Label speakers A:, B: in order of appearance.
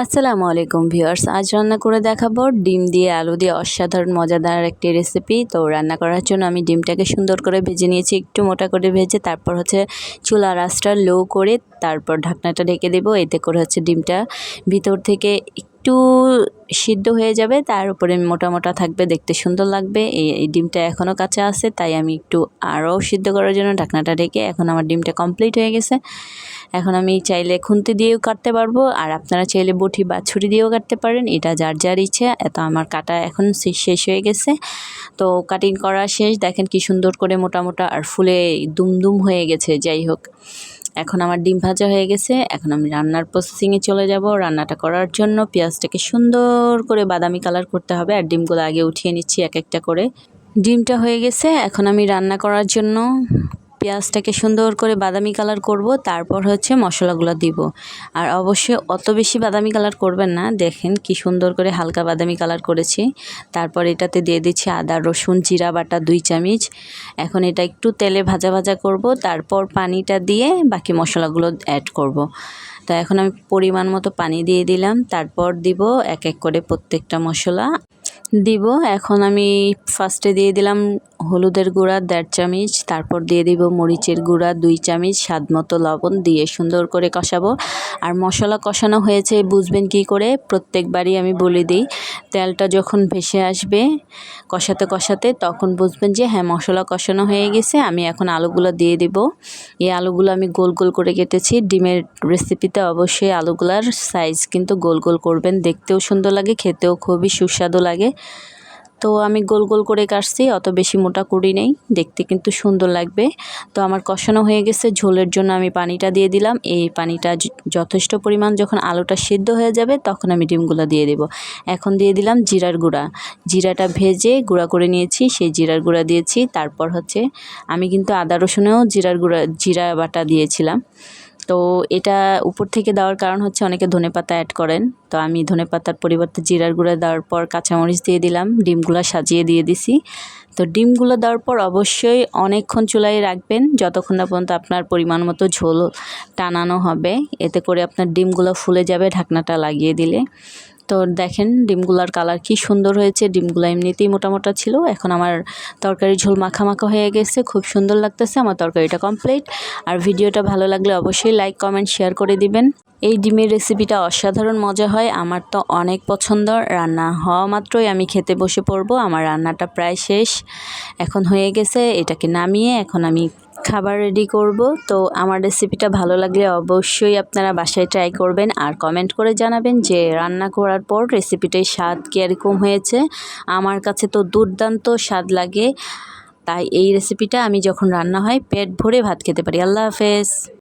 A: আসসালামু আলাইকুম ভিউয়ার্স, আজ রান্না করে দেখাবো ডিম দিয়ে আলু দিয়ে অসাধারণ মজাদার একটি রেসিপি। তো রান্না করার জন্য আমি ডিমটাকে সুন্দর করে ভেজে নিয়েছি, একটু মোটা করে ভেজে। তারপর চুলার আঁচটা লো করে তারপর ঢাকনাটা ঢেকে দেবো। এতে করে ডিমটা ভিতর থেকে একটু সিদ্ধ হয়ে যাবে, তার উপরে মোটা মোটা থাকবে, দেখতে সুন্দর লাগবে। এই ডিমটা এখনও কাঁচা আছে, তাই আমি একটু আরও সিদ্ধ করার জন্য ঢাকনাটা ঢেকে, এখন আমার ডিমটা কমপ্লিট হয়ে গেছে। এখন আমি চাইলে খুন্তি দিয়েও কাটতে পারবো, আর আপনারা চাইলে বটি বা ছুরি দিয়েও কাটতে পারেন, এটা যার যার ইচ্ছে। এত আমার কাটা এখন শেষ হয়ে গেছে। তো কাটিং করা শেষ, দেখেন কি সুন্দর করে মোটা মোটা আর ফুলে দুমদুম হয়ে গেছে। যাই হোক, এখন আমার ডিম ভাজা হয়ে গেছে। এখন আমি রান্নার প্রসেসিংয়ে চলে যাব। রান্নাটা করার জন্য পেঁয়াজটাকে সুন্দর করে বাদামি কালার করতে হবে, আর ডিমগুলো আগে উঠিয়ে নিচ্ছি এক একটা করে। ডিমটা হয়ে গেছে, এখন আমি রান্না করার জন্য পেঁয়াজটাকে সুন্দর করে বাদামি কালার করব, তারপর মশলাগুলো দিব। আর অবশ্যই অত বেশি বাদামি কালার করবেন না, দেখেন কি সুন্দর করে হালকা বাদামি কালার করেছি। তারপর এটাতে দিয়ে দিচ্ছি আদা রসুন জিরা বাটা 2 চামচ। এখন এটা একটু তেলে ভাজা ভাজা করব, তারপর পানিটা দিয়ে বাকি মশলাগুলো অ্যাড করব। তো এখন আমি পরিমাণ মতো পানি দিয়ে দিলাম, তারপর দিব এক এক করে প্রত্যেকটা মশলা দিব। এখন আমি ফার্স্টে দিয়ে দিলাম হলুদের গুঁড়া 1.5 চামচ, তারপর দিয়ে দিব মরিচের গুঁড়া 2 চামচ, স্বাদ মতো লবণ দিয়ে সুন্দর করে কষাবো। আর মশলা কষানো হয়েছে বুঝবেন কি করে, প্রত্যেকবারই আমি বলে দিই, তেলটা যখন ভেসে আসবে কষাতে কষাতে, তখন বুঝবেন যে হ্যাঁ মশলা কষানো হয়ে গেছে। আমি এখন আলুগুলো দিয়ে দিব। এই আলুগুলো আমি গোল গোল করে কেটেছি। ডিমের রেসিপিতে অবশ্যই আলুগুলার সাইজ কিন্তু গোল গোল করবেন, দেখতেও সুন্দর লাগে, খেতেও খুবই সুস্বাদু লাগে। তো আমি গোল গোল করে কাটছি, অত বেশি মোটা করি নেই, দেখতে কিন্তু সুন্দর লাগবে। তো আমার কষানো হয়ে গেছে, ঝোলের জন্য আমি পানিটা দিয়ে দিলাম। এই পানিটা যথেষ্ট পরিমাণ, যখন আলুটা সিদ্ধ হয়ে যাবে তখন আমি ডিমগুলো দিয়ে দেব। এখন দিয়ে দিলাম জিরার গুঁড়া, জিরাটা ভেজে গুঁড়া করে নিয়েছি, সেই জিরার গুঁড়া দিয়েছি। তারপর আমি কিন্তু আদা রসুনেও জিরা বাটা দিয়েছিলাম। তো এটা উপর থেকে দেওয়ার কারণ অনেকে ধনেপাতা অ্যাড করেন, তো আমি ধনেপাতার পরিবর্তে জিরার গুঁড়া দেওয়ার পর কাঁচামরিচ দিয়ে দিলাম, ডিমগুলো সাজিয়ে দিয়ে দিছি। তো ডিমগুলো দেওয়ার পর অবশ্যই অনেকক্ষণ চুলায় রাখবেন, যতক্ষণ না পর্যন্ত আপনার পরিমাণ মতো ঝোল টানানো হবে। এতে করে আপনার ডিমগুলো ফুলে যাবে ঢাকনাটা লাগিয়ে দিলে। তো দেখেন ডিমগুলার কালার কি সুন্দর হয়েছে, ডিমগুলো এমনিতেই মোটা মোটা ছিল। এখন আমার তরকারি ঝোল মাখা মাখা হয়ে গেছে, খুব সুন্দর লাগতেছে। আমার তরকারিটা কমপ্লিট। আর ভিডিওটা ভালো লাগলে অবশ্যই লাইক কমেন্ট শেয়ার করে দিবেন। এই ডিমের রেসিপিটা অসাধারণ মজা হয়, আমার তো অনেক পছন্দ। রান্না হওয়া মাত্রই আমি খেতে বসে পড়বো। আমার রান্নাটা প্রায় শেষ, এখন হয়ে গেছে। এটাকে নামিয়ে এখন আমি খাবার রেডি করব। তো আমার রেসিপিটা ভালো লাগলে অবশ্যই আপনারা বাসায় ট্রাই করবেন, আর কমেন্ট করে জানাবেন যে রান্না করার পর রেসিপিটার স্বাদ কীরকম হয়েছে। আমার কাছে তো দুর্দান্ত স্বাদ লাগে, তাই এই রেসিপিটা আমি যখন রান্না হয় পেট ভরে ভাত খেতে পারি। আল্লাহ হাফেজ।